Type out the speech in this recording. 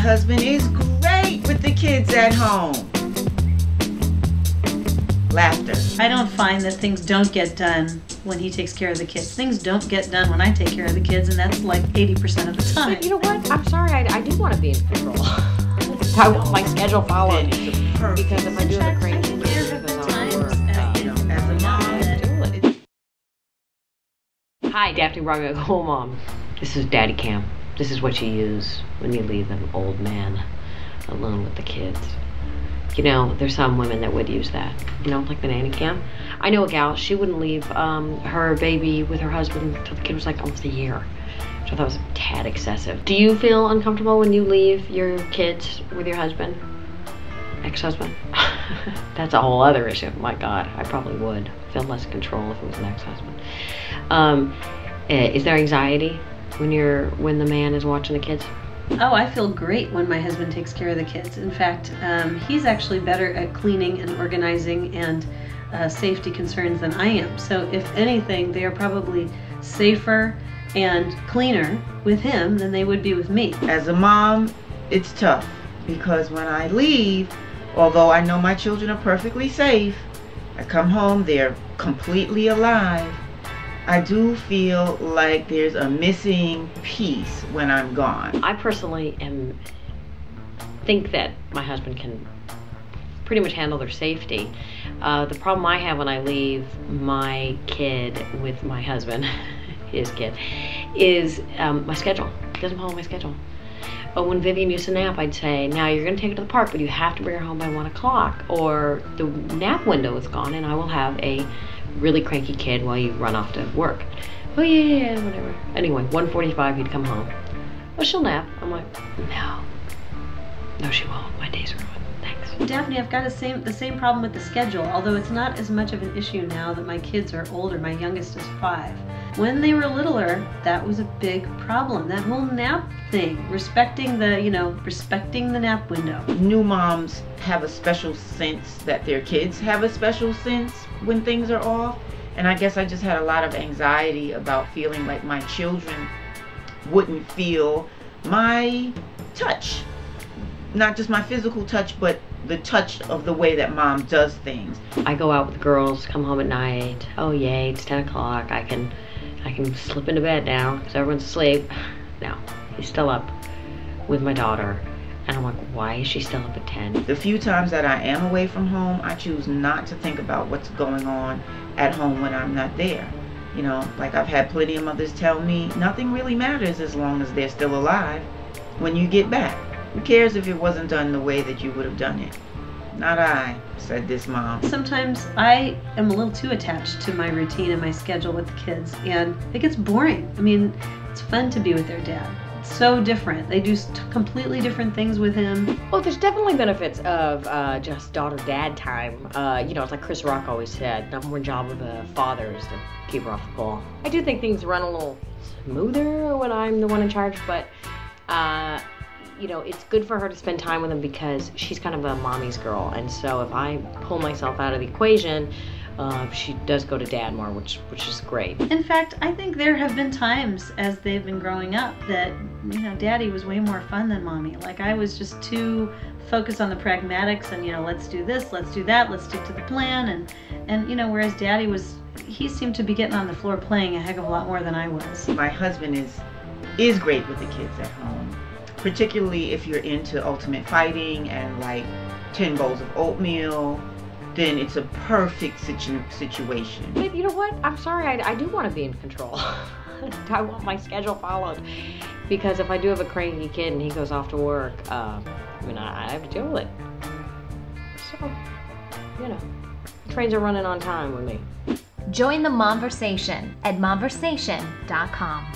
husband is great with the kids at home. Laughter. I don't find that things don't get done when he takes care of the kids. Things don't get done when I take care of the kids, and that's like 80% of the time. But you know what? I'm sorry, I do want to be in control. I want my schedule followed. Because if I do have a crazy There have times, as a mom, Hi, Daphne Brogdon, Home Mom. This is Daddy Cam. This is what you use when you leave an old man alone with the kids. You know, there's some women that would use that, you know, like the nanny cam. I know a gal, she wouldn't leave her baby with her husband until the kid was like almost a year. Which I thought was a tad excessive. Do you feel uncomfortable when you leave your kids with your husband? Ex-husband? That's a whole other issue. My God, I probably would feel less control if it was an ex-husband. Is there anxiety when the man is watching the kids? Oh, I feel great when my husband takes care of the kids. In fact, he's actually better at cleaning and organizing and safety concerns than I am. So if anything, they are probably safer and cleaner with him than they would be with me. As a mom, it's tough because when I leave, although I know my children are perfectly safe, I come home, they're completely alive. I do feel like there's a missing piece when I'm gone. I personally think that my husband can pretty much handle their safety. The problem I have when I leave my kid with my husband, his kid, is my schedule. It doesn't follow my schedule. When Vivian used to nap, I'd say, now you're going to take her to the park, but you have to bring her home by 1 o'clock, or the nap window is gone and I will have a really cranky kid while you run off to work. Oh yeah, whatever. Anyway, 1:45 he'd come home. Oh, she'll nap. I'm like, no she won't. My day's ruined. Thanks. Daphne, I've got the same problem with the schedule, although it's not as much of an issue now that my kids are older. My youngest is 5. When they were littler, that was a big problem. That whole nap thing, respecting the nap window. New moms have a special sense that their kids have a special sense when things are off. And I guess I just had a lot of anxiety about feeling like my children wouldn't feel my touch. Not just my physical touch, but the touch of the way that mom does things. I go out with the girls, come home at night. Oh yay, it's 10 o'clock. I can slip into bed now because everyone's asleep. No, he's still up with my daughter. And I'm like, why is she still up at 10? The few times that I am away from home, I choose not to think about what's going on at home when I'm not there. You know, like I've had plenty of mothers tell me, nothing really matters as long as they're still alive when you get back. Who cares if it wasn't done the way that you would have done it? Not I, said this mom. Sometimes I am a little too attached to my routine and my schedule with the kids, and it gets boring. I mean, it's fun to be with their dad. It's so different. They do completely different things with him. Well, there's definitely benefits of just daughter-dad time. You know, it's like Chris Rock always said, number one job of a father is to keep her off the ball. I do think things run a little smoother when I'm the one in charge, but you know, it's good for her to spend time with him because she's kind of a mommy's girl. And so if I pull myself out of the equation, she does go to dad more, which is great. In fact, I think there have been times as they've been growing up that, you know, daddy was way more fun than mommy. Like I was just too focused on the pragmatics and, you know, let's do this, let's do that, let's stick to the plan. And you know, whereas daddy he seemed to be getting on the floor playing a heck of a lot more than I was. My husband is great with the kids at home. Particularly if you're into ultimate fighting and like 10 bowls of oatmeal, then it's a perfect situation. But you know what? I'm sorry, I do want to be in control. I want my schedule followed. Because if I do have a cranky kid and he goes off to work, I mean, I have to deal with it. So, you know, trains are running on time with me. Join the Momversation at momversation.com.